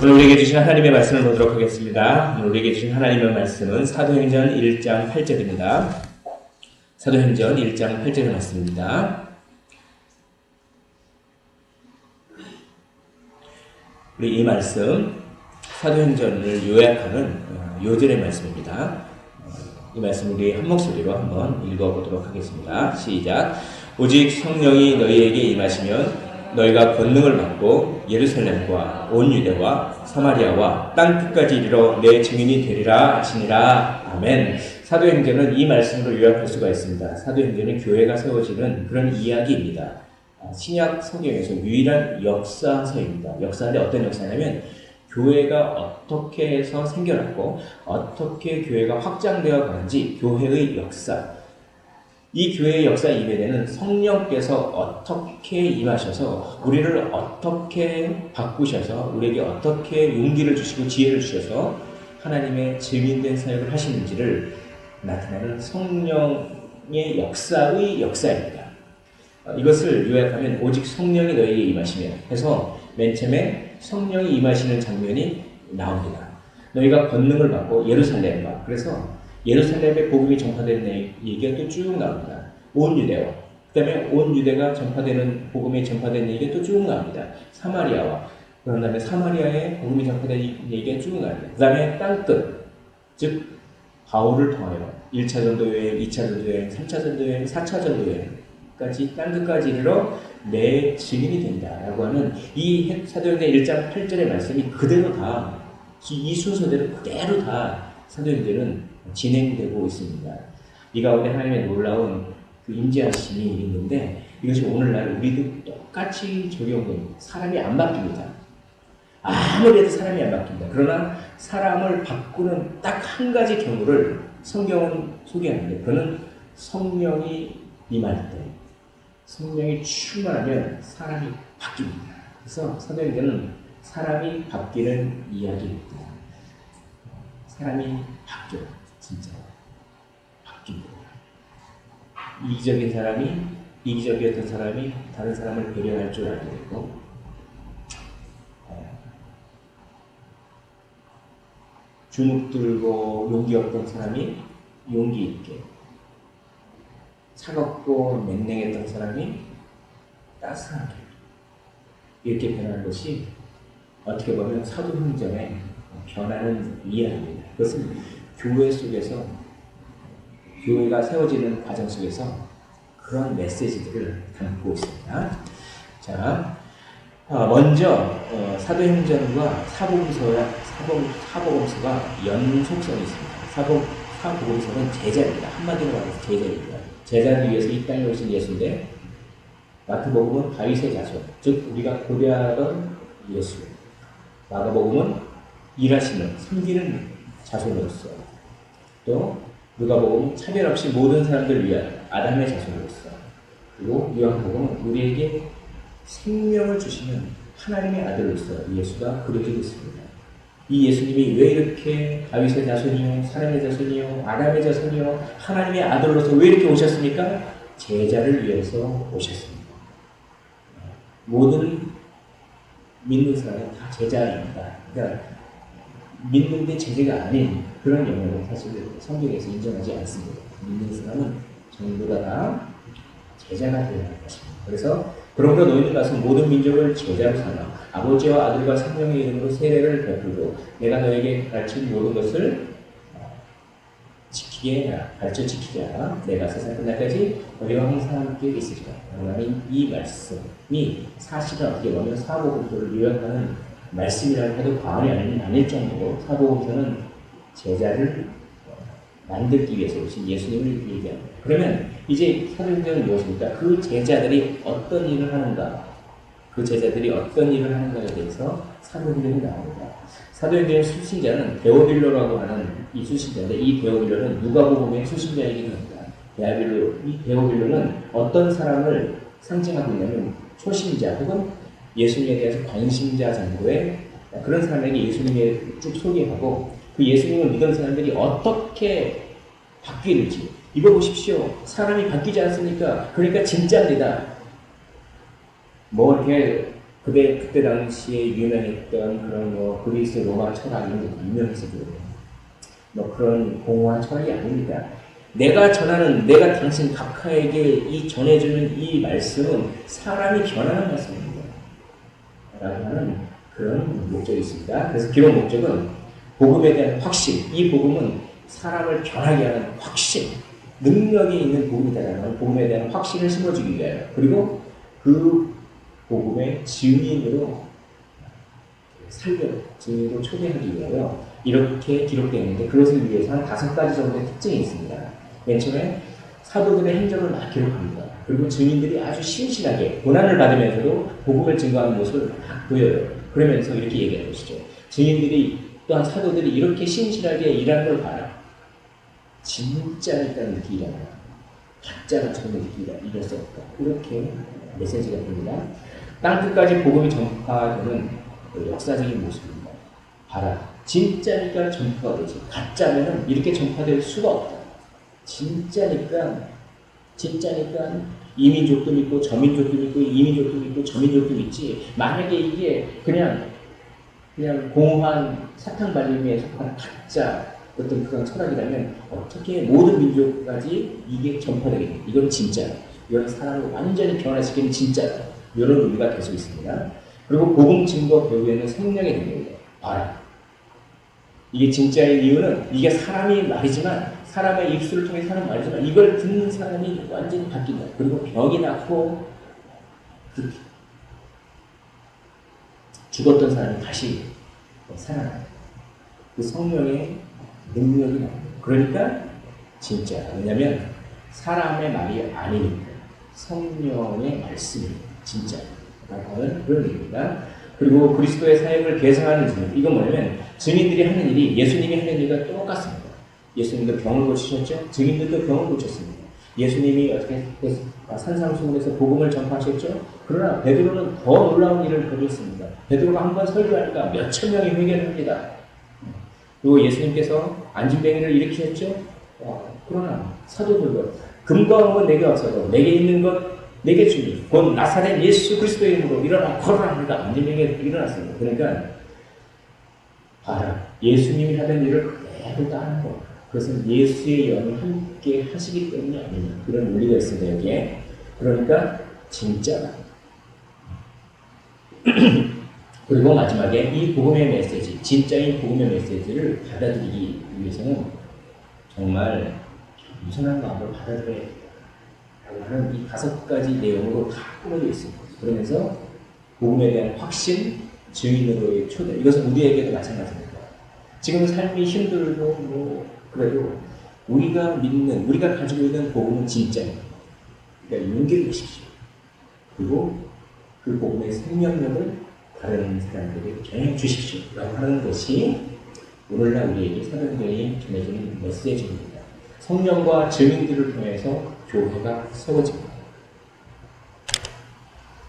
오늘 우리에게 주신 하나님의 말씀을 보도록 하겠습니다. 오늘 우리에게 주신 하나님의 말씀은 사도행전 1장 8절입니다. 사도행전 1장 8절의 말씀입니다. 우리 이 말씀, 사도행전을 요약하는 요절의 말씀입니다. 이 말씀 우리 한 목소리로 한번 읽어보도록 하겠습니다. 시작. 오직 성령이 너희에게 임하시면 너희가 권능을 받고 예루살렘과 온 유대와 사마리아와 땅 끝까지 이르러 내 증인이 되리라 하시니라. 아멘. 사도행전은 이 말씀으로 요약할 수가 있습니다. 사도행전은 교회가 세워지는 그런 이야기입니다. 신약 성경에서 유일한 역사서입니다. 역사인데 어떤 역사냐면 교회가 어떻게 해서 생겨났고 어떻게 교회가 확장되어 가는지 교회의 역사. 이 교회의 역사에 임해되는 성령께서 어떻게 임하셔서 우리를 어떻게 바꾸셔서 우리에게 어떻게 용기를 주시고 지혜를 주셔서 하나님의 증인된 사역을 하시는지를 나타내는 성령의 역사의 역사입니다. 이것을 요약하면 오직 성령이 너희에게 임하시면 해서 맨 처음에 성령이 임하시는 장면이 나옵니다. 너희가 권능을 받고 예루살렘과 그래서 예루살렘의 복음이 전파되는 얘기가 또 쭉 나옵니다. 온 유대와 그 다음에 온 유대가 전파되는 복음이 전파되는 얘기가 또 쭉 나옵니다. 사마리아와 그런 다음에 사마리아의 복음이 전파되는 얘기가 쭉 나옵니다. 그 다음에 땅끝 즉 바울을 통하여 1차 전도여행, 2차 전도여행, 3차 전도여행, 4차 전도여행까지 땅끝까지 이르러 내 증인이 된다라고 하는 이 사도행전 1장 8절의 말씀이 그대로 다 이 순서대로 그대로 다 사도행전은 진행되고 있습니다. 이 가운데 하나님의 놀라운 그 임재하심이 있는데 이것이 오늘날 우리도 똑같이 적용됩니다. 사람이 안 바뀝니다. 아무리 해도 사람이 안 바뀝니다. 그러나 사람을 바꾸는 딱 한 가지 경우를 성경은 소개하는데 그는 성령이 임할 때 성령이 충만하면 사람이 바뀝니다. 그래서 사도행전은 사람이 바뀌는 이야기입니다. 사람이 바뀌어요. 진짜 바뀝니다. 이기적이었던 사람이 다른 사람을 배려할 줄 알게 되고 주눅 들고 용기 없던 사람이 용기 있게 차갑고 맹냉했던 사람이 따스하게 이렇게 변하는 것이 어떻게 보면 사도행전의 변하는 이야기입니다. 그것은 교회 속에서 교회가 세워지는 과정 속에서 그런 메시지들을 담고 있습니다. 자, 먼저 사도행전과 사복음서가 연속성이 있습니다. 사복음서는 제자입니다. 한마디로 말해서 제자입니다. 제자를 위해서 이 땅에 오신 예수인데 마태복음은 다윗의 자손, 즉 우리가 고대하던 예수. 마가복음은 일하시는, 섬기는 자손으로서 또 누가복음은 차별 없이 모든 사람들을 위한 아담의 자손으로서 그리고 요한복음은 우리에게 생명을 주시는 하나님의 아들로서 예수가 그려지고 있습니다. 이 예수님이 왜 이렇게 다윗의 자손이요, 사람의 자손이요, 아담의 자손이요, 하나님의 아들로서 왜 이렇게 오셨습니까? 제자를 위해서 오셨습니다. 모든 믿는 사람은 다 제자입니다. 그러니까 믿는데 제자가 아닌 그런 영역은 사실 성경에서 인정하지 않습니다. 믿는 사람은 전부 다 제자가 되어야 할 것입니다. 그래서 그러므로 너희는 가서 모든 민족을 제자로 삼아 아버지와 아들과 성령의 이름으로 세례를 베풀고 내가 너에게 가르친 모든 것을 지키게 해라. 가르쳐 지키게 하라. 내가 세상 끝날까지 너희와 항상 함께 있으리라. 하나님 이 말씀이 사실은 어떻게 보면 사복음서를 요약하는 말씀이라고 해도 과언이 아닐 정도로 사복음서는 제자를 만들기 위해서 오신 예수님을 얘기합니다. 그러면 이제 사도행전은 무엇입니까? 그 제자들이 어떤 일을 하는가? 그 제자들이 어떤 일을 하는가에 대해서 사도행전이 나옵니다. 사도행전의 수신자는 데오빌로라고 하는 이 수신자인데 이 데오빌로는 누가복음의 수신자이기도 합니다. 이 데오빌로는 어떤 사람을 상징하고 있냐면 초신자 혹은 예수님에 대해서 관심자 정도의 그런 사람에게 예수님을 쭉 소개하고 그 예수님을 믿은 사람들이 어떻게 바뀔지 이거 보십시오. 사람이 바뀌지 않습니까? 그러니까 진짜입니다. 뭐 이렇게 그때 당시에 유명했던 그런 뭐 그리스 로마 철학 이런 것도 유명했어도 뭐 그런 공허한 철학이 아닙니다. 내가 당신 각하에게 이 전해주는 이 말씀은 사람이 변하는 말씀입니다. 라고 하는 그런 목적이 있습니다. 그래서 기본 목적은 복음에 대한 확신, 이 복음은 사람을 변하게 하는 확신, 능력이 있는 복음이다라는 복음에 대한 확신을 심어주기 위하여, 그리고 그 복음의 증인으로 증인으로 초대하기 위하여 이렇게 기록되어 있는데, 그것을 위해서 한 5가지 정도의 특징이 있습니다. 맨 처음에 사도들의 행적을 막 기록합니다. 그리고 증인들이 아주 신실하게 고난을 받으면서도 복음을 증거하는 모습을 막 보여요. 그러면서 이렇게 얘기하는 것이죠. 증인들이 또한 사도들이 이렇게 신실하게 일하는 걸 봐라. 진짜니까 이렇게 일하라. 가짜처럼 이렇게 일할 수 없다. 이렇게 메시지가 됩니다. 땅끝까지 복음이 전파되는 역사적인 모습입니다. 봐라. 진짜니까 전파가 되지. 가짜면은 이렇게 전파될 수가 없다. 진짜니까 이민족도 믿고 저민족도 믿고 이민족도 믿고 저민족도 믿지. 만약에 이게 그냥 공허한 사탕 발림에 속한 가짜 어떤 그런 철학이라면 어떻게 모든 민족까지 이게 전파되겠냐. 이건 진짜다. 이건 사람을 완전히 변화시키는 진짜다. 이런 의미가 계속 있습니다. 그리고 복음 증거 배후에는 성령의 능력이다. 봐라. 이게 진짜인 이유는 이게 사람이 말이지만, 사람의 입술을 통해 사람 말이지만, 이걸 듣는 사람이 완전히 바뀐다. 그리고 병이 낫고 죽었던 사람이 다시 살아난다. 그 성령의 능력이 나옵니다. 그러니까 진짜. 왜냐하면 사람의 말이 아니니까 성령의 말씀이 진짜라고 하는 그런 얘기입니다. 그리고 그리스도의 사역을 개성하는 증인. 이건 뭐냐면 증인들이 하는 일이 예수님이 하는 일과 똑같습니다. 예수님도 병을 고치셨죠? 증인들도 병을 고쳤습니다. 예수님이 어떻게 산상수훈에서 복음을 전파하셨죠? 그러나 베드로는 더 놀라운 일을 벌였습니다. 베드로가 한번 설교하니까 몇천 명이 회개합니다. 그리고 예수님께서 안진뱅이를 일으키셨죠? 그러나 사도들과 금과 은은 내게 왔어도 내게 있는 것 내게 주니 곧 나사렛 예수 그리스도의 이름으로 일어나 걸어라. 그러니까 안진뱅이가 일어났습니다. 그러니까 봐라. 예수님이 하던 일을 그대로 따르는 거. 그것은 예수의 영이 함께 하시기 때문이 아니냐. 그런 의미가 있습니다. 여기에. 그러니까 진짜다. 그리고 마지막에 이 복음의 메시지, 진짜인 복음의 메시지를 받아들이기 위해서는 정말 유선한 마음으로 받아들여야 한다고 하는 이 5가지 내용으로 다 꾸며져 있습니다. 그러면서 복음에 대한 확신, 증인으로의 초대, 이것은 우리에게도 마찬가지입니다. 지금 삶이 힘들고 그래도 우리가 가지고 있는 복음은 진짜입니다. 그러니까 용기를 내십시오. 그리고 그 복음의 생명력을 다른 사람들에게 전해 주십시오. 라고 하는 것이 오늘날 우리에게 사도행전이 전해주는 메시지입니다. 성령과 증인들을 통해서 교회가 세워집니다.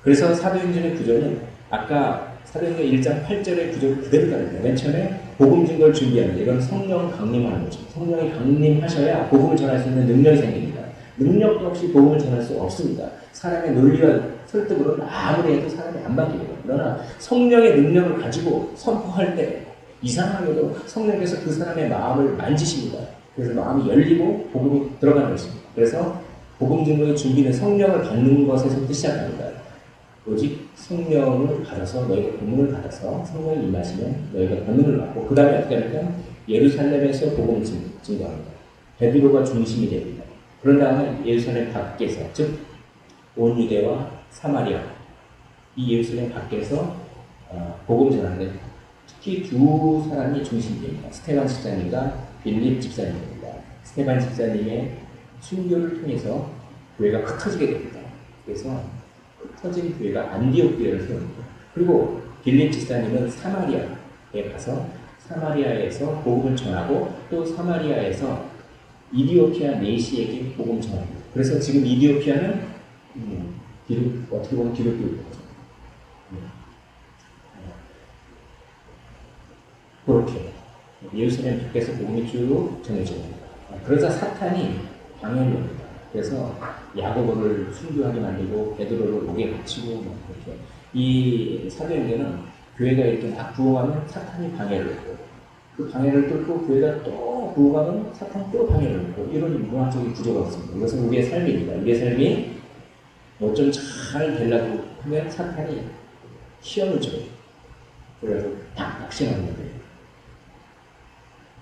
그래서 사도행전의 구조는 아까 사도행전 1장 8절의 구조를 그대로 따릅니다. 맨 처음에 복음 증거를 준비합니다. 이건 성령 강림하는 거죠. 성령이 강림하셔야 복음을 전할 수 있는 능력이 생깁니다. 능력도 없이 복음을 전할 수 없습니다. 사람의 논리와 설득으로는 아무리 해도 사람이 안 바뀝니다. 그러나 성령의 능력을 가지고 선포할 때 이상하게도 성령께서 그 사람의 마음을 만지십니다. 그래서 마음이 열리고 복음이 들어가는 것입니다. 그래서 복음 증거의 준비는 성령을 받는 것에서부터 시작합니다. 오직 성령을 받아서 너희가 권능을 받아서 성령이 임하시면 너희가 권능을 받고 그 다음에 어떻게 하냐면 예루살렘에서 복음을 증거합니다. 베드로가 중심이 됩니다. 그런 다음에 예루살렘 밖에서 즉 온 유대와 사마리아 이 예루살렘 밖에서 복음 전하는데 특히 두 사람이 중심이 됩니다. 스테반 집사님과 빌립 집사님입니다. 스테반 집사님의 순교를 통해서 교회가 흩어지게 됩니다. 그래서 흩어진 교회가 안디옥 교회를 세웁니다. 그리고 빌립 집사님은 사마리아에 가서 사마리아에서 복음을 전하고 또 사마리아에서 이디오피아 네시에게 복음을 전합니다. 그래서 지금 이디오피아는 어떻게 보면 기독교입니다. 그렇게 예루살렘 밖에서 복음이 쭉 전해집니다. 그러자 사탄이 방해를 옵니다. 그래서 야고보를 순교하게 만들고 베드로를 옥에 갇히고 그렇게 이 사도행전은 교회가 이렇게 막 부흥하면 사탄이 방해를 했고, 그 방해를 뚫고 교회가 또 부흥하면 사탄이 또 방해를 했고, 이런 문화적인 구조가 없습니다. 이것은 우리의 삶입니다. 우리의 삶이 뭐 좀 잘 되려고 하면 사탄이 시험을 줘요. 그래서 딱 낙심하는 거예요.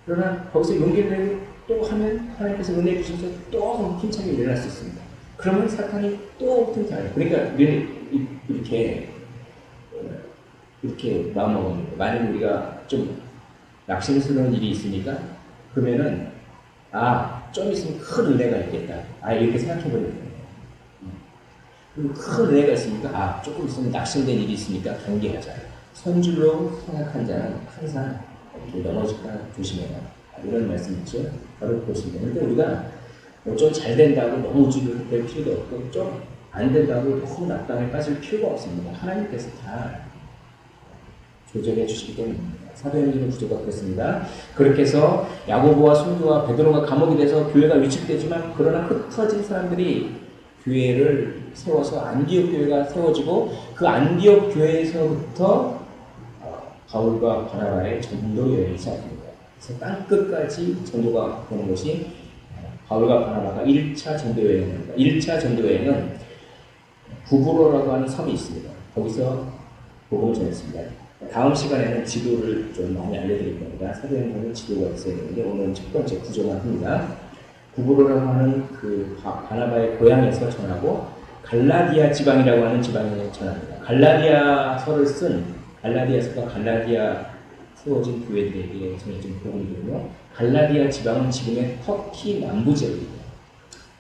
그러나 거기서 용기를 내고 또 하면 하나님께서 은혜 주셔서 또 힘차게 일어날 수 있습니다. 그러면 사탄이 또 틈타요. 그러니까 우리는 이렇게 마음먹는 거예요. 만약 우리가 좀 낙심스러운 일이 있으니까 그러면은 좀 있으면 큰 은혜가 있겠다. 이렇게 생각해버리는 거예요. 그리고 큰 은혜가 있으니까 조금 있으면 낙심된 일이 있으니까 경계하자. 선줄로 생각한 자는 항상 이렇게 넘어질까 조심해라. 이런 말씀 있죠. 바로 그것입니다. 그런데 우리가 좀 잘 된다고 너무 우쭐될 필요도 없고 좀 안 된다고 너무 낙담에 빠질 필요가 없습니다. 하나님께서 다 조절해 주시기 때문입니다. 사도행전의 구조가 그렇습니다. 그렇게 해서 야고보와 순두와 베드로가 감옥이 돼서 교회가 위축되지만 그러나 흩어진 사람들이 교회를 세워서 안디옥 교회가 세워지고 그 안디옥 교회에서부터 바울과 바나바의 전도 여행이 시작됩니다. 그래서 땅끝까지 전도가 되는 것이 바울과 바나바가 1차 전도 여행입니다. 1차 전도 여행은 구브로라고 하는 섬이 있습니다. 거기서 복음을 전했습니다. 다음 시간에는 지도를 좀 많이 알려드릴 겁니다. 사도행전은 지도가 있어야 되는데 오늘은 첫 번째 구조만 합니다. 구브로라고 하는 그 바나바의 고향에서 전하고 갈라디아 지방이라고 하는 지방에 전합니다. 갈라디아서를 쓴 갈라디아서가 갈라디아 세워진 교회들에게 전해진 복음이거든요. 갈라디아 지방은 지금의 터키 남부 지역입니다.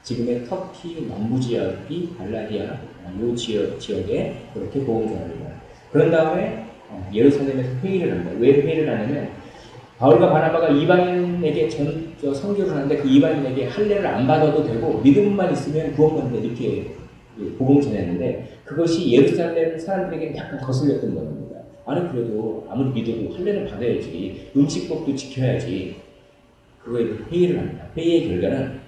지금의 터키 남부 지역이 갈라디아 이 지역에 그렇게 복음을 전합니다. 그런 다음에 예루살렘에서 회의를 합니다. 왜 회의를 하냐면 바울과 바나바가 이방인에게 선교를 하는데 그 이방인에게 할례를 안 받아도 되고 믿음만 있으면 구원받는다 이렇게 복음을 전했는데 그것이 예루살렘 사람들에게 약간 거슬렸던 겁니다. 아니 그래도 아무리 믿어도 할례는 받아야지 음식법도 지켜야지 그거에 회의를 합니다. 회의의 결과는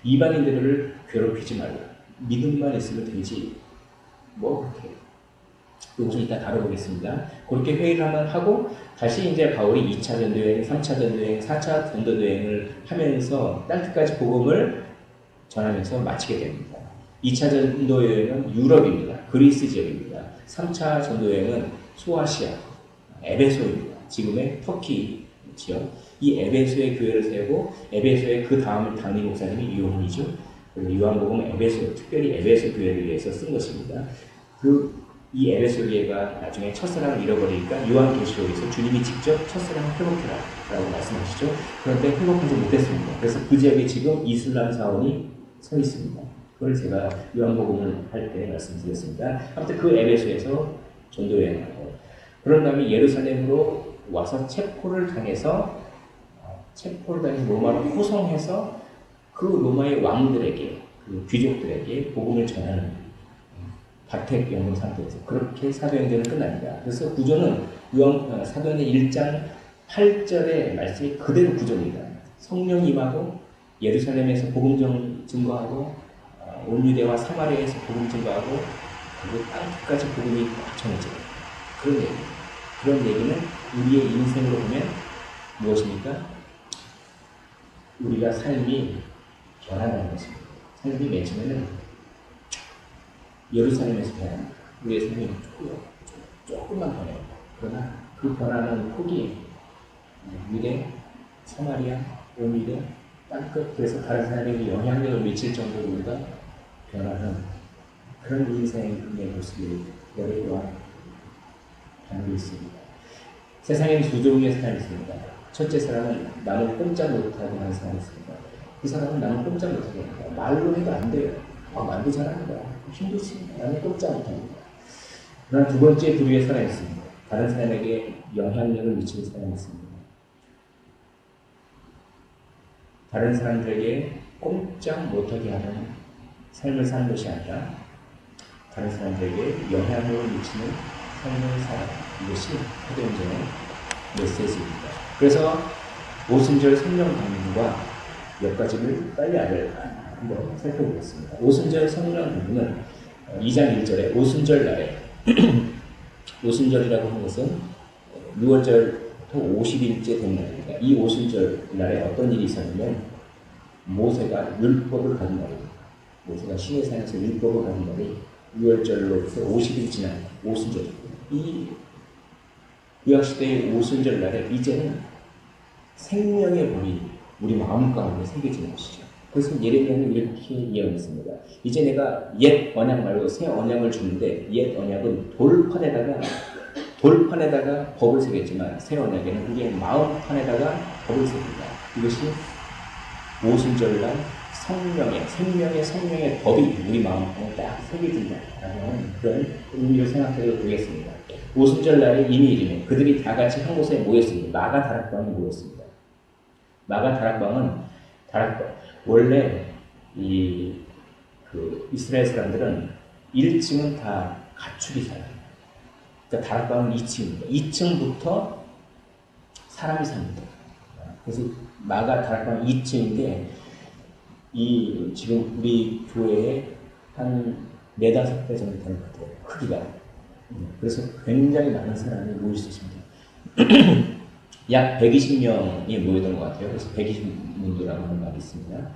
이방인들을 괴롭히지 말고 믿음만 있으면 되지 뭐 그렇게 요즘 이따 다뤄보겠습니다. 그렇게 회의를 한번 하고 다시 이제 바울이 2차 전도여행, 3차 전도여행, 4차 전도여행을 하면서 땅끝까지 복음을 전하면서 마치게 됩니다. 2차 전도여행은 유럽입니다. 그리스 지역입니다. 3차 전도여행은 소아시아, 에베소입니다. 지금의 터키 지역. 이 에베소의 교회를 세우고 에베소의 그 다음을 당리 목사님이 요한이죠. 그리고 요한복음은 에베소, 특별히 에베소 교회를 위해서 쓴 것입니다. 이 에베소 교회가 나중에 첫사랑을 잃어버리니까 요한계시록에서 주님이 직접 첫사랑을 회복해라 라고 말씀하시죠. 그런데 회복하지 못했습니다. 그래서 그 지역에 지금 이슬람 사원이 서 있습니다. 그걸 제가 요한복음을 할 때 말씀드렸습니다. 아무튼 그 에베소에서 전도여행하고 그런 다음에 예루살렘으로 와서 체포를 당해서 로마로 호송해서 그 로마의 왕들에게 그 귀족들에게 복음을 전하는 박택 연금 상태에서 그렇게 사도행전은 끝납니다. 그래서 구조는 사도행전 1장 8절의 말씀이 그대로 구조입니다. 성령이 임하고 예루살렘에서 복음 증거하고 온 유대와 사마리아에서 복음 증거하고 그리고 땅끝까지 복음이 전해져요. 그런 얘기입니다. 그런 얘기는 우리의 인생으로 보면 무엇입니까? 우리가 삶이 변화하는 것입니다. 삶이 맨 처음에는 예루살렘에서 변합니다. 우리의 삶이 조금만 변해요. 그러나 그 변화는 폭이 유대, 사마리아, 온 유대, 땅끝 그래서 다른 사람에게 영향력을 미칠 정도로 우리가 변화하는 그런 인생의 모습이 여러 또한 담겨 있습니다. 세상에는 두 종류의 사람이 있습니다. 첫째 사람은 남을 꼼짝 못하게 하는 사람이 있습니다. 그 사람은 남을 꼼짝 못하게 합니다. 말로 해도 안 돼요. 말도 잘합니다. 힘들지. 남을 꼼짝 못합니다. 그러나 두 번째 부류의 사람이 있습니다. 다른 사람에게 영향력을 미치는 사람이 있습니다. 다른 사람들에게 꼼짝 못하게 하는 삶을 사는 것이 아니라 다른 사람들에게 영향력을 미치는 삶을 살아라. 이것이 사도행전의 메시지입니다. 그래서 오순절 성령 강림과 몇 가지를 빨리 한번 살펴보겠습니다. 오순절 성령 강림은 2장 1절에 오순절 날에 오순절이라고 하는 것은 6월절부터 50일째 된 날입니다. 이 오순절 날에 어떤 일이 있었냐면 모세가 율법을 받은 날입니다. 모세가 시내산에서 율법을 받은 날이 6월절로부터 50일 지난 오순절입니다. 이 구약시대의 오순절 날에 이제는 생명의 법이 우리 마음 가운데 새겨지는 것이죠. 그래서 예레미야는 이렇게 예언했습니다. 이제 내가 옛 언약 말고 새 언약을 주는데 옛 언약은 돌판에다가 법을 새겼지만 새 언약에는 우리의 마음판에다가 법을 새깁니다. 이것이 오순절날 생명의 법이 우리 마음판에 딱 새겨진다라는 그런 의미를 생각해도 되겠습니다. 오순절날에 이미 이르면 그들이 다 같이 한 곳에 모였습니다. 마가 다락방에 모였습니다. 마가 다락방은 원래 이스라엘 사람들은 1층은 다 가축이 살아요. 그러니까 다락방은 2층입니다. 2층부터 사람이 삽니다. 그래서 마가 다락방 2층인데 지금 우리 교회에 한 4-5배 정도 되는 것 같아요. 크기가. 그래서 굉장히 많은 사람이 모일 수 있습니다. 약 120명이 모였던 것 같아요. 그래서 120문도라고 하는 말이 있습니다.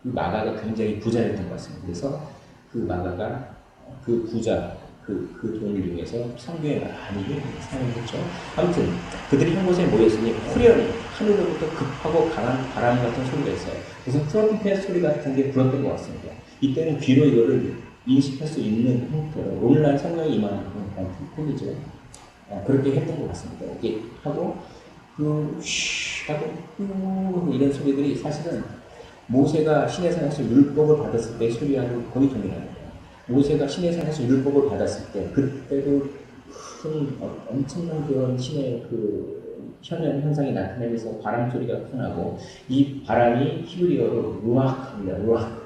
그 마가가 굉장히 부자였던 것 같습니다. 그래서 그 마가가 그 부자, 그 돈을 이용해서 성경에 많이 사용했죠. 아무튼 그들이 한 곳에 모였으니 후련히 하늘로부터 급하고 강한 바람 같은 소리가 있어요. 무슨 트럼펫 소리 같은 게 불었던 것 같습니다. 이때는 귀로 이거를 인식할 수 있는 형태로 오늘날 성령이 임하는 그런 편이죠. 그렇게 했던 것 같습니다. 이렇게 하고 하고 이런 소리들이 사실은 모세가 시내산에서 율법을 받았을 때 소리하고 거의 동일합니다. 모세가 시내산에서 율법을 받았을 때 그때도 큰 엄청난 그런 신의 현상이 나타나면서 바람 소리가 나고 이 바람이 히브리어로 루아크입니다. 루아크.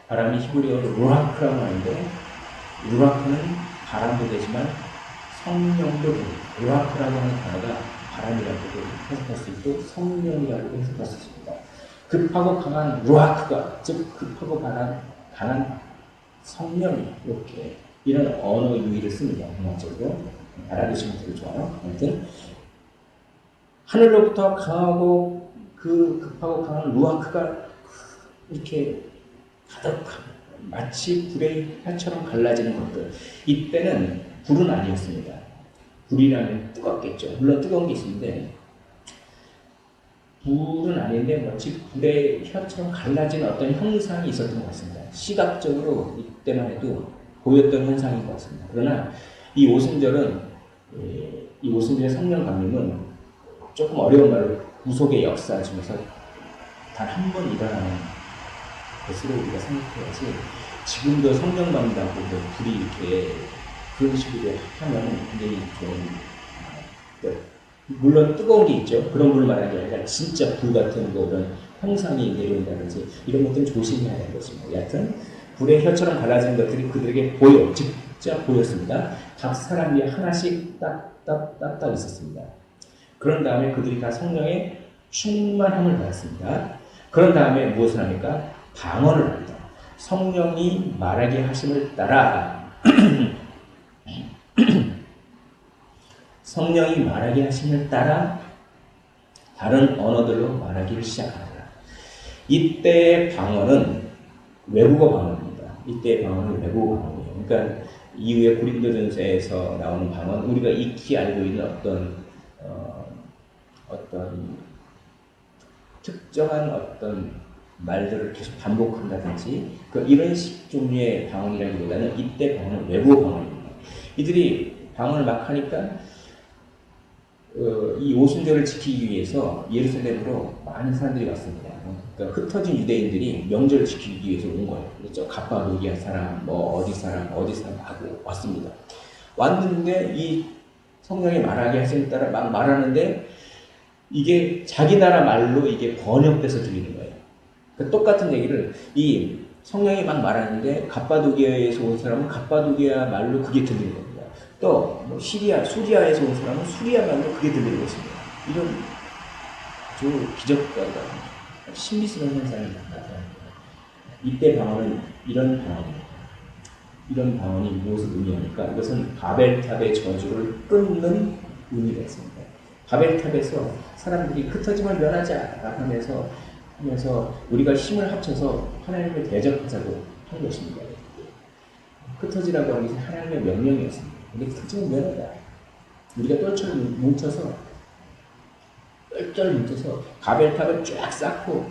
바람이 히브리어로 루아크라고 하는데 루아크는 바람도 되지만 성령도 됩니다. 루아크라고 하는 단어가 바람이라고도 해석할 수 있고 성령이라고도 해석할 수 있습니다. 급하고 강한 루아크가 즉 급하고 강한 성령이 이렇게 이런 언어 유희를 씁니다. 문학적으로 알아두시면 되게 좋아요. 아무튼 하늘로부터 강하고 그 급하고 강한 루아크가 이렇게 가득한 마치 불의 혈처럼 갈라지는 것들. 이때는 불은 아니었습니다. 불이라면 뜨겁겠죠. 물론 뜨거운 게 있는데 불은 아닌데 마치 불의 혈처럼 갈라지는 어떤 현상이 있었던 것 같습니다. 시각적으로 이때만 해도 보였던 현상인 것 같습니다. 그러나 이 오순절의 성령 강림은 조금 어려운 말로 구속의 역사 중에서 단 한 번 일어나는 것으로 우리가 생각해야지 지금도 성령 받는다고 불이 이렇게 그런 식으로 하면 굉장히 좀 물론 뜨거운 게 있죠. 그런 불을 말하는 게 아니라 진짜 불 같은 그런 형상이 내려온다든지 이런 것들은 조심해야 하는 것입니다. 여하튼 불의 혀처럼 갈라지는 것들이 그들에게 직접 보였습니다. 각 사람 위에 하나씩 딱딱 있었습니다. 그런 다음에 그들이 다 성령의 충만함을 받았습니다. 그런 다음에 무엇을 합니까? 방언을 합니다. 성령이 말하게 하심을 따라 성령이 말하게 하심을 따라 다른 언어들로 말하기를 시작합니다. 이때의 방언은 외국어 방언입니다. 이때의 방언은 외국어 방언이에요. 그러니까 이후에 고린도전서에서 나오는 방언, 우리가 익히 알고 있는 어떤 특정한 어떤 말들을 계속 반복한다든지 이런 종류의 방언이라기보다는 이때 방언은 외국어 방언입니다. 이들이 방언을 막 하니까 이 오순절을 지키기 위해서 예루살렘으로 많은 사람들이 왔습니다. 그러니까 흩어진 유대인들이 명절을 지키기 위해서 온 거예요. 그렇죠? 갑바도기아 사람, 어디 사람 하고 왔습니다. 왔는데 이 성령이 말하게 하심에 따라 막 말하는데 이게 자기 나라 말로 이게 번역돼서 들리는 거예요. 그러니까 똑같은 얘기를 이 성령이 막 말하는데 갑바도기아에서 온 사람은 갑바도기아 말로 그게 들리는 겁니다. 또 수리아에서 온 사람은 수리아 말로 그게 들리는 것입니다. 이런 아주 기적과가 신비스러운 현상이 나타납니다. 이때 방언은 이런 방언입니다. 이런 방언이 무엇을 의미하니까 이것은 바벨탑의 저주를 끊는 의미가 있습니다. 바벨탑에서 사람들이 흩어짐을 면하자 하면서 우리가 힘을 합쳐서 하나님을 대적하자고 한 것입니다. 흩어지라고 하는 것이 하나님의 명령이었습니다. 근데 흩어짐을 면하자. 우리가 똘똘 뭉쳐서 바벨탑을 쫙 쌓고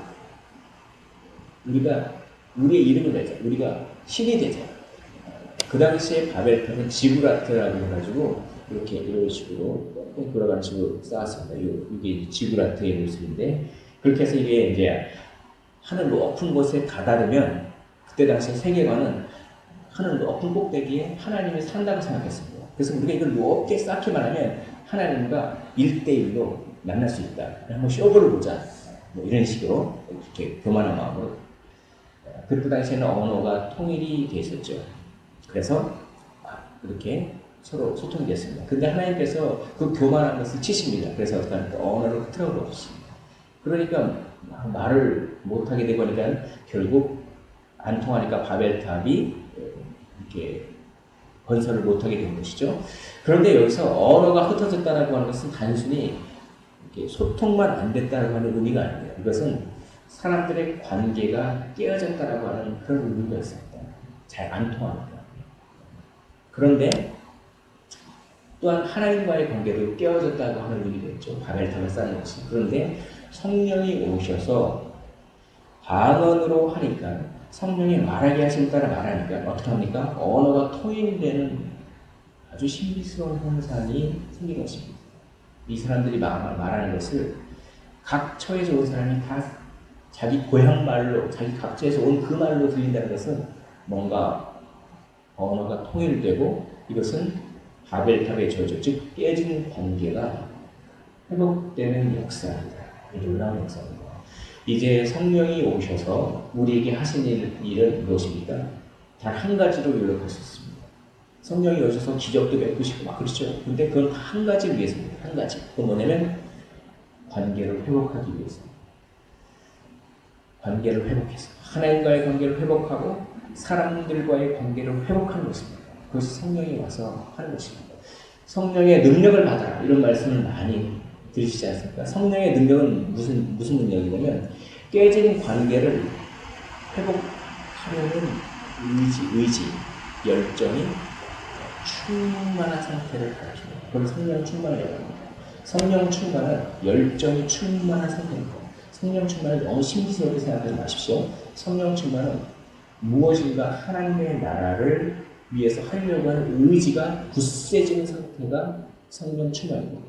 우리가 우리의 이름을 내자. 우리가 신이 되자. 그 당시에 바벨탑은 지구라트라고 해가지고 이렇게 이런 식으로 돌아가는 식으로 쌓았습니다. 이게 지구라트의 모습인데 그렇게 해서 이게 이제 하늘 높은 곳에 다다르면 그때 당시 세계관은 하늘 높은 꼭대기에 하나님이 산다고 생각했습니다. 그래서 우리가 이걸 높게 쌓기만 하면 하나님과 1대1로 만날 수 있다. 한번 쇼부를 보자. 뭐 이런 식으로 이렇게 교만한 마음으로. 그때 당시에는 언어가 통일이 돼 있었죠. 그래서 그렇게 서로 소통이 됐습니다. 근데 하나님께서 그 교만한 것을 치십니다. 그래서 어떻게 합니까? 언어를 흐트러져 없습니다. 그러니까 말을 못하게 되고 하니까 결국 안 통하니까 바벨탑이 이렇게 건설을 못하게 된 것이죠. 그런데 여기서 언어가 흩어졌다고 하는 것은 단순히 이렇게 소통만 안 됐다고 하는 의미가 아니에요. 이것은 사람들의 관계가 깨어졌다라고 하는 그런 의미가 있습니다. 잘 안 통합니다. 그런데 또한 하나님과의 관계도 깨어졌다고 하는 의미가 있죠. 바벨탑을 쌓는 것이. 그런데 성령이 오셔서 방언으로 하니까 성령이 말하게 하신 따라 말하니까 어떻게 합니까? 언어가 통일되는 아주 신비스러운 현상이 생긴 것입니다. 이 사람들이 말하는 것을 각 처에서 온 사람이 다 자기 고향 말로, 자기 각지에서 온 그 말로 들린다는 것은 뭔가 언어가 통일되고 이것은 바벨탑의 저주, 즉 깨진 관계가 회복되는 역사입니다. 놀라운 역사입니다. 이제 성령이 오셔서 우리에게 하신 일은 무엇입니까? 단 한 가지로 요약할 수 있습니다. 성령이 오셔서 기적도 베푸시고 막 그렇죠. 근데 그건 한 가지를 위해서입니다. 한 가지. 그건 뭐냐면 관계를 회복하기 위해서입니다. 관계를 회복해서 하나님과의 관계를 회복하고 사람들과의 관계를 회복하는 것입니다. 그것이 성령이 와서 하는 것입니다. 성령의 능력을 받아라 이런 말씀을 많이 들으시지 않습니까? 성령의 능력은 무슨 능력이냐면 깨진 관계를 회복하려는 의지, 열정이 충만한 상태를 가르칩니다. 그걸 성령 충만이라고 합니다. 성령 충만은 열정이 충만한 상태입니다. 성령 충만을 너무 신비스럽게 생각하지 마십시오. 성령 충만은 무엇인가 하나님의 나라를 위해서 하려고 하는 의지가 굳세지는 상태가 성령 충만입니다.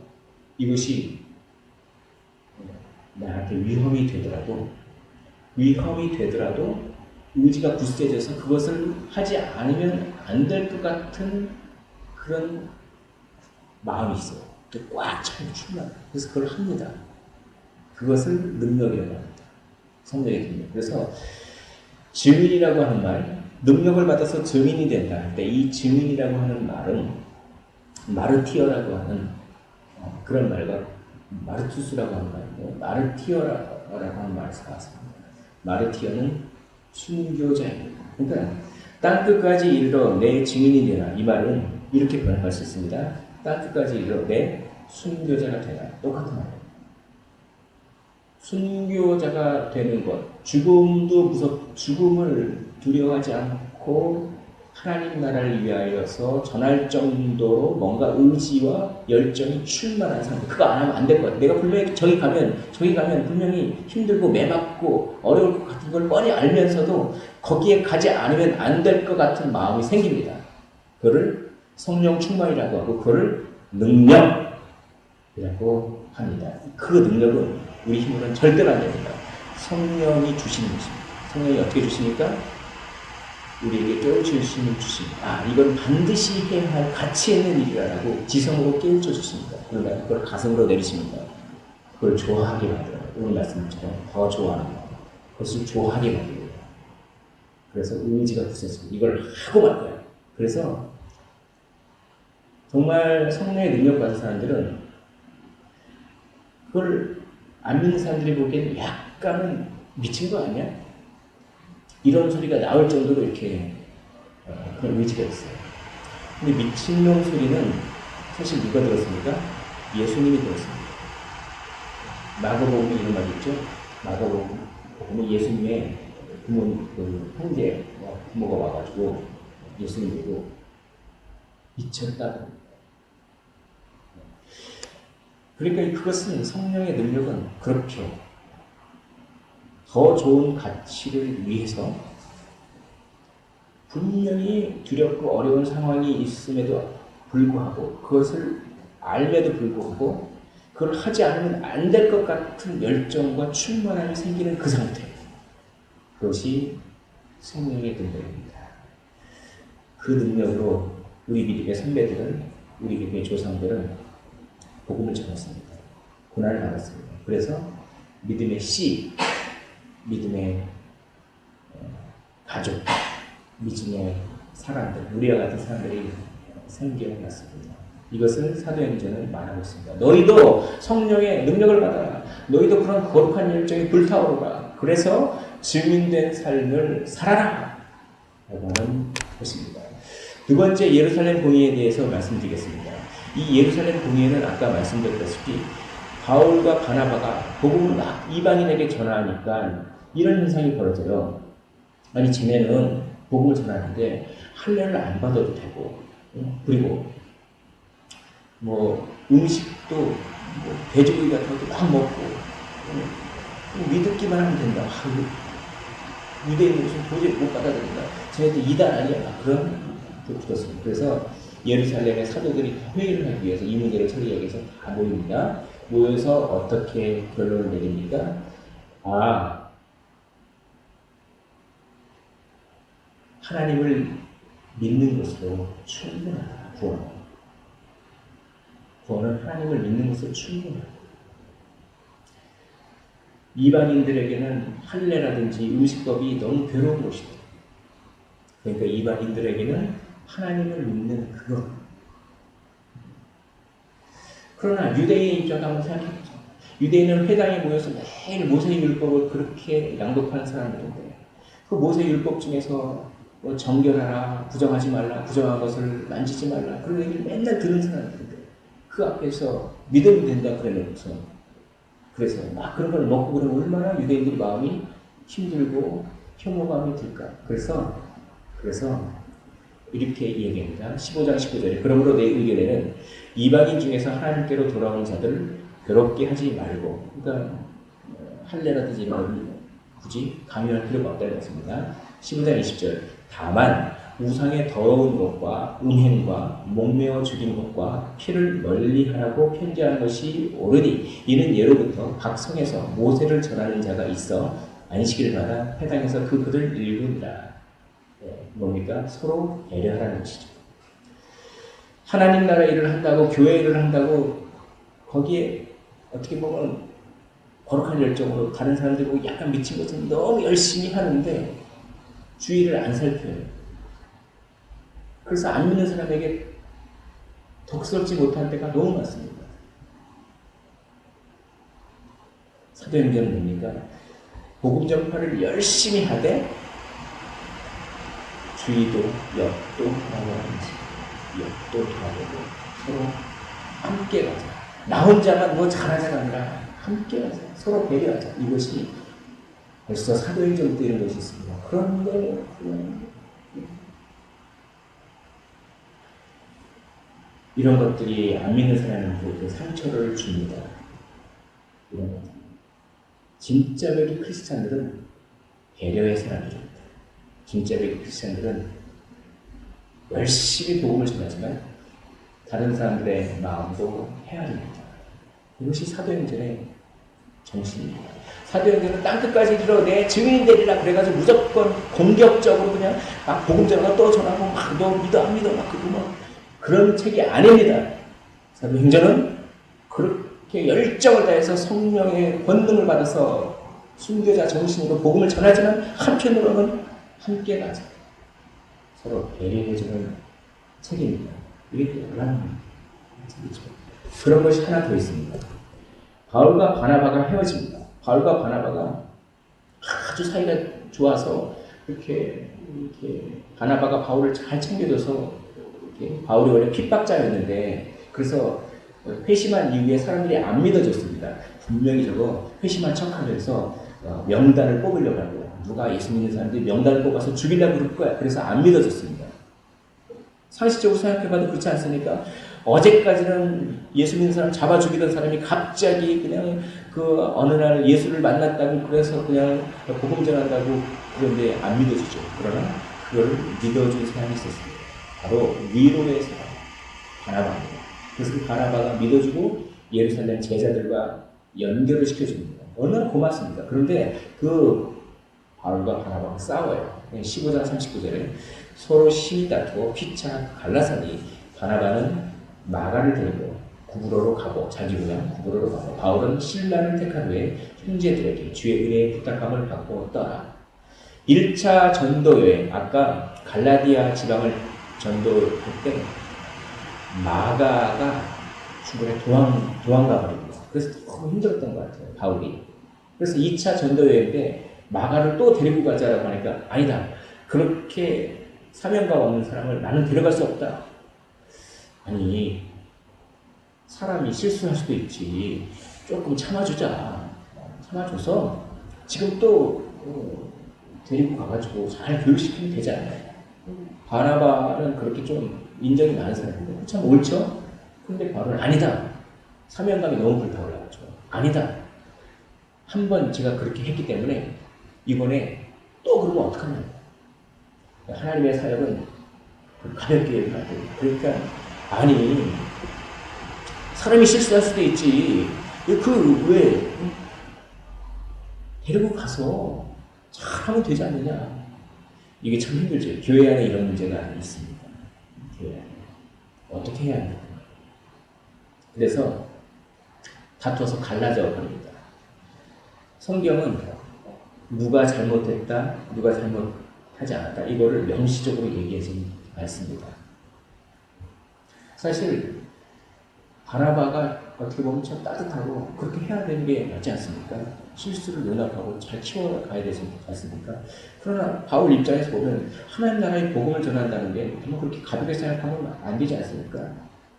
이것이 나한테 위험이 되더라도 의지가 굳세져서 그것을 하지 않으면 안 될 것 같은 그런 마음이 있어요. 꽉 차는 충만. 그래서 그걸 합니다. 그것을 능력이라고 합니다. 성령의 능력. 그래서 증인이라고 하는 말, 능력을 받아서 증인이 된다 할 때 이 증인이라고 하는 말은 마르티어라고 하는 그런 말과 마르투스라고 하는 말이고 마르티어라고 하는 말에서 나왔습니다. 마르티어는 순교자입니다. 그러니까 땅끝까지 이르러 내 증인이 되라. 이 말은 이렇게 번역할 수 있습니다. 땅끝까지 이르러 내 순교자가 되라. 똑같은 말이에요. 순교자가 되는 것, 죽음을 두려워하지 않고 하나님 나라를 위하여서 전할 정도로 뭔가 의지와 열정이 충만한 상태. 그거 안 하면 안 될 것 같아. 내가 분명히 저기 가면 분명히 힘들고 매맞고 어려울 것 같은 걸 뻔히 알면서도 거기에 가지 않으면 안 될 것 같은 마음이 생깁니다. 그거를 성령 충만이라고 하고 그거를 능력이라고 합니다. 그 능력은 우리 힘으로는 절대로 안 됩니다. 성령이 주시는 것입니다. 성령이 어떻게 주십니까? 우리에게 깨우칠 힘을 주십니다. 이건 반드시 해야 할 가치 있는 일이라고 지성으로 깨우쳐 주십니다. 그러니까 그걸 가슴으로 내리십니다. 그걸 좋아하게 만들어요. 오늘 말씀처럼 더 좋아하는 거. 그것을 좋아하게 만들어요. 그래서 의지가 굳세집니다. 이걸 하고 말 거야. 그래서 정말 성령의 능력 받은 사람들은 그걸 안 믿는 사람들이 보기에는 약간은 미친 거 아니야? 이런 소리가 나올 정도로 이렇게 그런 의지가 있어요. 근데 미친놈 소리는 사실 누가 들었습니까? 예수님이 들었습니다. 마가복음에 이런 말이 있죠. 마가복음에 예수님의 형제, 부모가 와가지고 예수님 보고 미쳤다. 그러니까 그것은 성령의 능력은 그렇죠. 더 좋은 가치를 위해서 분명히 두렵고 어려운 상황이 있음에도 불구하고 그것을 알매도 불구하고 그걸 하지 않으면 안 될 것 같은 열정과 충만함이 생기는 그 상태. 그것이 성령의 능력입니다. 그 능력으로 우리 믿음의 선배들은, 우리 믿음의 조상들은 복음을 전했습니다. 고난을 받았습니다. 그래서 믿음의 씨, 믿음의 가족, 믿음의 사람들, 우리와 같은 사람들이 생겨났습니다. 이것을 사도행전은 말하고 있습니다. 너희도 성령의 능력을 받아라. 너희도 그런 거룩한 열정에 불타오르라. 그래서 증인된 삶을 살아라. 라고 하는 것입니다. 두 번째 예루살렘 공의에 대해서 말씀드리겠습니다. 이 예루살렘 공의에는 아까 말씀드렸다시피 바울과 바나바가 복음을 막 이방인에게 전하니까 이런 현상이 벌어져요. 아니 쟤네는 복음을 전하는데 할례를 안 받아도 되고, 그리고 음식도 돼지고기 같은 것도 막 먹고 믿기만 하면 된다. 유대인은 무슨 도저히 못 받아들인다. 쟤네들 이단 아니야. 그런 게 붙었습니다. 그래서 예루살렘의 사도들이 회의를 하기 위해서 이 문제를 처리하기 위해서 다 모입니다. 모여서 어떻게 결론을 내립니까? 하나님을 믿는 것으로 충분하다. 구원은 하나님을 믿는 것으로 충분하다. 이방인들에게는 할례라든지 음식법이 너무 괴로운 것이다. 그러니까 이방인들에게는 하나님을 믿는 그것. 그러나 유대인의 입장도 한번 생각해보죠. 유대인은 회당에 모여서 매일 모세의 율법을 그렇게 양독하는 사람들인데 그 모세의 율법 중에서 정결하라, 부정하지 말라, 부정한 것을 만지지 말라 그런 얘기를 맨날 듣는 사람들인데 그 앞에서 믿으면 된다 그래놓고서 그래서 막 그런 걸 먹고 그러면 얼마나 유대인들이 마음이 힘들고 혐오감이 들까. 그래서 이렇게 얘기합니다. 15장 19절에 그러므로 내 의견에는 이방인 중에서 하나님께로 돌아오는 자들을 괴롭게 하지 말고, 그러니까 할례라든지 이런 걸 굳이 강요할 필요가 없다는 것입니다. 15장 20절 다만 우상의 더러운 것과 음행과 목매어 죽인 것과 피를 멀리하라고 편지하는 것이 옳으니 이는 예로부터 각 성에서 모세를 전하는 자가 있어 안식일을 받아 회당에서 그 글을 읽으니라. 뭡니까? 서로 배려하라는 것이죠. 하나님 나라 일을 한다고, 교회 일을 한다고 거기에 어떻게 보면 거룩한 열정으로 다른 사람들 보고 약간 미친 것처럼 너무 열심히 하는데 주의를 안 살펴요. 그래서 안 믿는 사람에게 덕스럽지 못한 때가 너무 많습니다. 사도행전은 뭡니까? 복음 전파를 열심히 하되 주의도 역도 하라고 하는 것입니다. 역도 하고 서로 함께 가자. 나 혼자만 잘하자가 아니라 함께 가자. 서로 배려하자. 이것이 벌써 사도행전 때 이런 것이 있습니다. 그런데 이런 것들이 안 믿는 사람한테 상처를 줍니다. 이런 것들. 진짜 배기 크리스찬들은 배려의 사람들입니다. 진짜 배기 크리스찬들은 열심히 복음을 전하지만 다른 사람들의 마음도 헤아립니다. 이것이 사도행전의 정신입니다. 사도행전은 땅끝까지 이르러 내 증인 되리라 그래가지고 무조건 공격적으로 그냥 막 복음 전하고 또 전하고 막 너 믿어 안 믿어 막 그런 책이 아닙니다. 사도행전은 그렇게 열정을 다해서 성령의 권능을 받아서 순교자 정신으로 복음을 전하지만 한편으로는 함께 가자. 서로 배려해주는 책입니다. 이게 놀라운 책이죠. 그런 것이 하나 더 있습니다. 바울과 바나바가 헤어집니다. 바울과 바나바가 아주 사이가 좋아서 이렇게 바나바가 바울을 잘 챙겨줘서 바울이 원래 핍박자였는데 그래서 회심한 이후에 사람들이 안 믿어줬습니다. 분명히 저거 회심한 척하면서 명단을 뽑으려고 하고 누가 예수 믿는 사람들이 명단을 뽑아서 죽이려고 그럴 거야. 그래서 안 믿어줬습니다. 상식적으로 생각해봐도 그렇지 않습니까? 어제까지는 예수 믿는 사람 잡아 죽이던 사람이 갑자기 그냥 그 어느 날 예수를 만났다고 그래서 그냥 복음 전한다고 그런데 안 믿어주죠. 그러나 그걸 믿어준 사람이 있었습니다. 바로 위로의 사람 바나바입니다. 그래서 그 바나바가 믿어주고 예루살렘 제자들과 연결을 시켜줍니다. 얼마나 고맙습니다. 그런데 그 바울과 바나바가 싸워요. 15장 39절에 서로 심히 다투어 피차 갈라서니 바나바는 마가를 데리고 구브로로 가고 자기 고향 구브로로 가고 바울은 신라를 택한 후에 형제들에게 주의 은혜의 부탁함을 받고 떠나 1차 전도 여행 아까 갈라디아 지방을 전도할 때 마가가 중간에 도망가 버립니다. 그래서 너무 힘들었던 것 같아요. 바울이. 그래서 2차 전도 여행 때 마가를 또 데리고 가자라고 하니까 아니다. 그렇게 사명감 없는 사람을 나는 데려갈 수 없다. 아니 사람이 실수할 수도 있지. 조금 참아주자. 참아줘서 지금 또 데리고 가가지고 잘 교육시키면 되지 않나요? 바나바는 그렇게 좀 인정이 많은 사람인데 참 옳죠? 근데 바울은 아니다. 사명감이 너무 불타올라가지고 아니다. 한번 제가 그렇게 했기 때문에 이번에 또 그러면 어떡하냐. 하나님의 사역은 가볍게 해야 돼. 그러니까 아니 사람이 실수할 수도 있지. 왜 데리고 가서 잘하면 되지 않느냐. 이게 참 힘들죠. 교회 안에 이런 문제가 있습니다. 교회 안에. 어떻게 해야 합니까? 그래서 다투어서 갈라져 버립니다. 성경은 누가 잘못했다, 누가 잘못하지 않았다 이거를 명시적으로 얘기해준 말씀입니다. 사실 바나바가 어떻게 보면 참 따뜻하고 그렇게 해야 되는 게 맞지 않습니까? 실수를 용납하고 잘 키워가야 되지 않습니까? 그러나 바울 입장에서 보면 하나님 나라의 복음을 전한다는 게 정말 그렇게 가볍게 생각하면 안 되지 않습니까?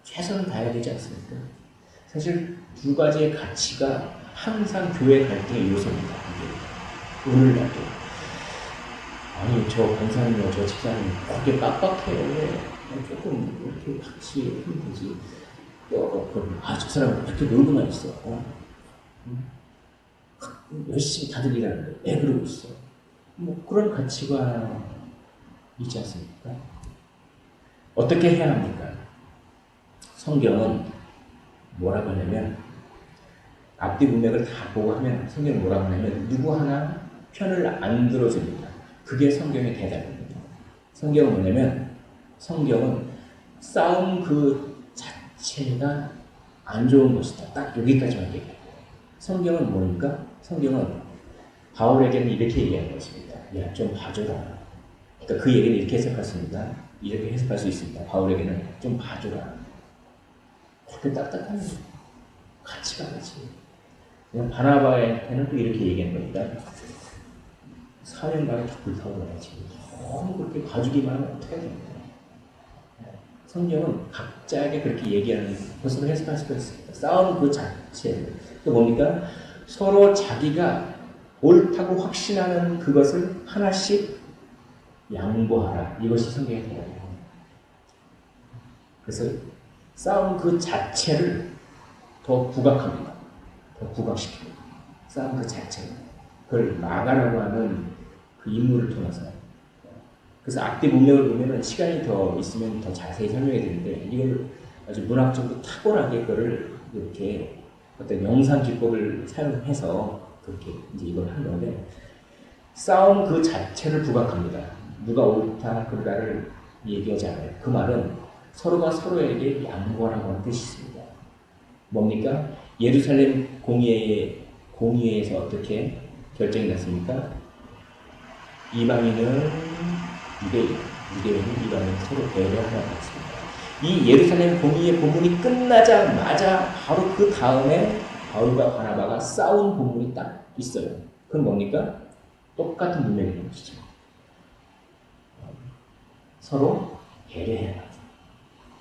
최선을 다해야 되지 않습니까? 사실 두 가지의 가치가 항상 교회 갈등의 요소입니다. 오늘날도 아니 저 권사님이요 저 집사님 그렇게 빡빡해요. 조금 이렇게 같이 하면 되지. 저 사람 이렇게 놀고만 있어. 열심히 다들 일하는데 왜 그러고 있어. 뭐 그런 가치가 있지 않습니까? 어떻게 해야 합니까? 성경은 뭐라고 하냐면 앞뒤 문맥을 다 보고 하면 성경은 뭐라고 하냐면 누구 하나 편을 안 들어줍니다. 그게 성경의 대답입니다. 성경은 뭐냐면 성경은 싸움 그 자체가 안 좋은 것이다. 딱 여기까지만 얘기해요. 성경은 뭡니까? 성경은 바울에게는 이렇게 얘기하는 것입니다. 야, 좀 봐줘라. 그러니까 그 얘기는 이렇게 해석할 수 있습니다. 이렇게 해석할 수 있습니다. 바울에게는 좀 봐줘라. 그렇게 딱딱한 가치가 아니지. 바나바한테는 또 이렇게 얘기하는 겁니다. 사명감이 불타올라야지. 너무 그렇게 봐주기만 하면 어떻게 해야 됩니까? 성경은 각자에게 그렇게 얘기하는 것으로 해석할 수가 있습니다. 싸움 그 자체. 그 뭡니까? 서로 자기가 옳다고 확신하는 그것을 하나씩 양보하라. 이것이 성경의 대답입니다. 그래서 싸움 그 자체를 더 부각합니다. 더 부각시킵니다. 싸움 그 자체를. 그걸 마가라고 하는 그 인물을 통해서. 그래서 악대 문맥을 보면은 시간이 더 있으면 더 자세히 설명해야 되는데 이걸 아주 문학적으로 탁월하게 그거를 이렇게 어떤 영상 기법을 사용해서 그렇게 이제 이걸 한 건데 싸움 그 자체를 부각합니다. 누가 옳다 그르다를 얘기하지 않아요. 그 말은 서로가 서로에게 양보하라고 하는 뜻이 있습니다. 뭡니까? 예루살렘 공의회에서 어떻게 결정이 났습니까? 이방인은 유대인은 이방인은 서로 배려하라고 했습니다. 이 예루살렘 공의회 본문이 끝나자마자 바로 그 다음에 바울과 바나바가 싸운 본문이 딱 있어요. 그건 뭡니까? 똑같은 문맥인 것이죠. 서로 배려해야 합니다.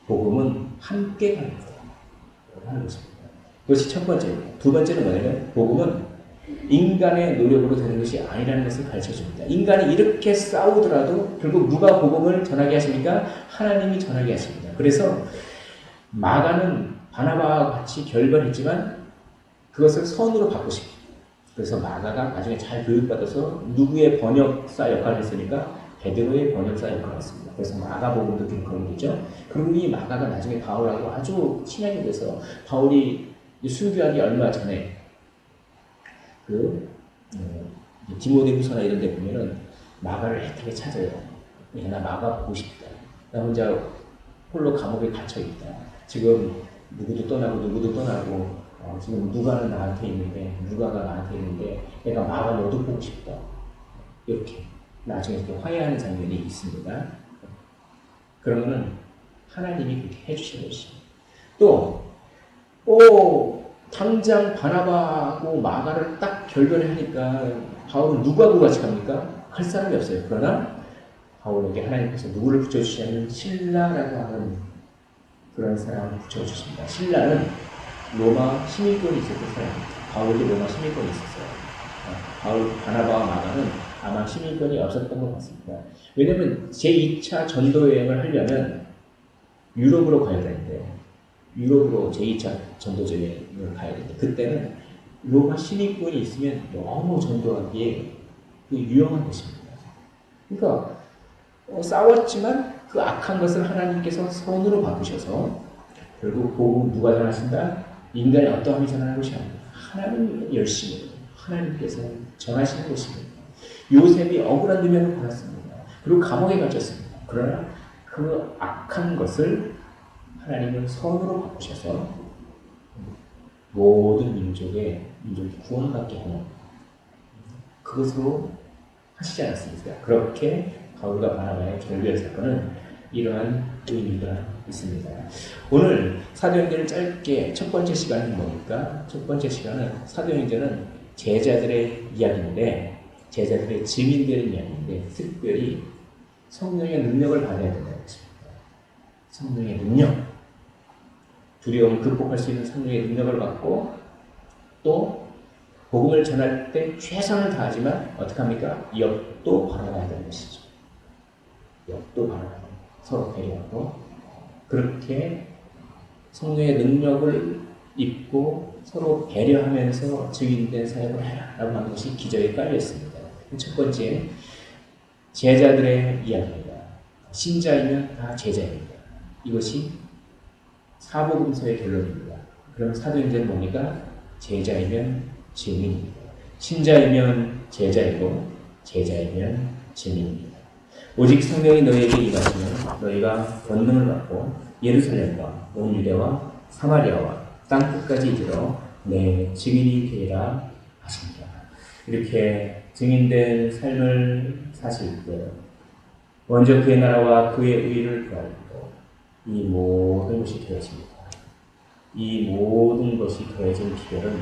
복음은 함께 가는 거다 하는 것입니다. 그것이 첫 번째입니다. 두 번째는 뭐냐면 복음은 인간의 노력으로 되는 것이 아니라는 것을 가르쳐줍니다. 인간이 이렇게 싸우더라도 결국 누가 복음을 전하게 하십니까? 하나님이 전하게 하십니다. 그래서 마가는 바나바와 같이 결별했지만 그것을 선으로 바꾸십니다. 그래서 마가가 나중에 잘 교육받아서 누구의 번역사 역할을 했으니까 베드로의 번역사 역할을 했습니다. 그래서 마가복음도 그런 거죠. 그리고 이 마가가 나중에 바울하고 아주 친하게 돼서 바울이 순교하기 얼마 전에 디모데후서나 이런 데 보면은 마가를 애타게 찾아요. 야, 나 마가 보고 싶다. 나 혼자 홀로 감옥에 갇혀 있다. 지금 누구도 떠나고 지금 누가는 나한테 있는데 누가가 나한테 있는데 내가 마가 너도 보고 싶다. 이렇게 나중에 이렇게 화해하는 장면이 있습니다. 그러면은 하나님이 그렇게 해주신 것이죠. 또 당장 바나바하고 마가를 딱 결별을 하니까 바울은 누구하고 같이 갑니까? 할 사람이 없어요. 그러나 바울에게 하나님께서 누구를 붙여주시냐면 신라라고 하는 그런 사람을 붙여주십니다. 신라는 로마 시민권이 있었던 사람입니다. 바울도 로마 시민권이 있었어요. 바울, 바나바와 마가는 아마 시민권이 없었던 것 같습니다. 왜냐하면 제2차 전도 여행을 하려면 유럽으로 가야 되는데 유럽으로 제2차 전도 여행을 가야 되는데 그때는 로마 시민권이 있으면 너무 전도하기에 유용한 것입니다. 그러니까 싸웠지만 그 악한 것을 하나님께서 선으로 바꾸셔서 결국 복음 누가 전하신다? 인간의 어떠함이 전하는 것이 아니라 하나님이 열심히 하나님께서 전하시는 것입니다. 요셉이 억울한 누명을 받았습니다. 그리고 감옥에 갇혔습니다. 그러나 그 악한 것을 하나님은 선으로 바꾸셔서 모든 민족이 구원받게 하는 그것으로 하시지 않았습니까? 그렇게 바울과 바나바의 결별 사건은 이러한 의미가 있습니다. 오늘 사도행전을 짧게 첫 번째 시간은 뭡니까? 첫 번째 시간은 사도행전은 제자들의 이야기인데 제자들의 증인되는 이야기인데 특별히 성령의 능력을 받아야 된다는 것입니다. 성령의 능력. 두려움을 극복할 수 있는 성령의 능력을 받고 또 복음을 전할 때 최선을 다하지만 어떻게 합니까? 옆도 바라봐야 되는 것이죠. 옆도 바라봐야 됩니다. 서로 배려하고 그렇게 성령의 능력을 입고 서로 배려하면서 증인된 사역을 해라 라고 하는 것이 기저에 깔려있습니다. 첫 번째 제자들의 이야기입니다. 신자이면 다 제자입니다. 이것이 사복음서의 결론입니다. 그럼 사도행전은 뭡니까? 제자이면 증인입니다. 신자이면 제자이고 제자이면 증인입니다. 오직 성령이 너희에게 임하시면 너희가 권능을 받고 예루살렘과 온 유대와 사마리아와 땅끝까지 이르러 내 증인이 되리라 하십니다. 이렇게 증인된 삶을 사실 때 먼저 그의 나라와 그의 의를 구하고 이 모든 것이 되어집니다. 이 모든 것이 더해진 비결은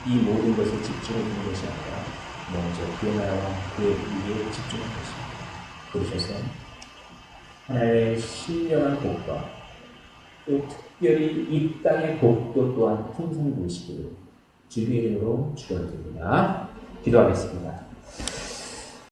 이 모든 것에 집중하는 것이 아니라 먼저 그의 나라와 그의 의에 집중하는 것입니다. 그러셔서 하나님의 신령한 복과 또 특별히 이 땅의 복도 또한 풍성히 보시기를 주님의 이름으로 축원드립니다. 기도하겠습니다.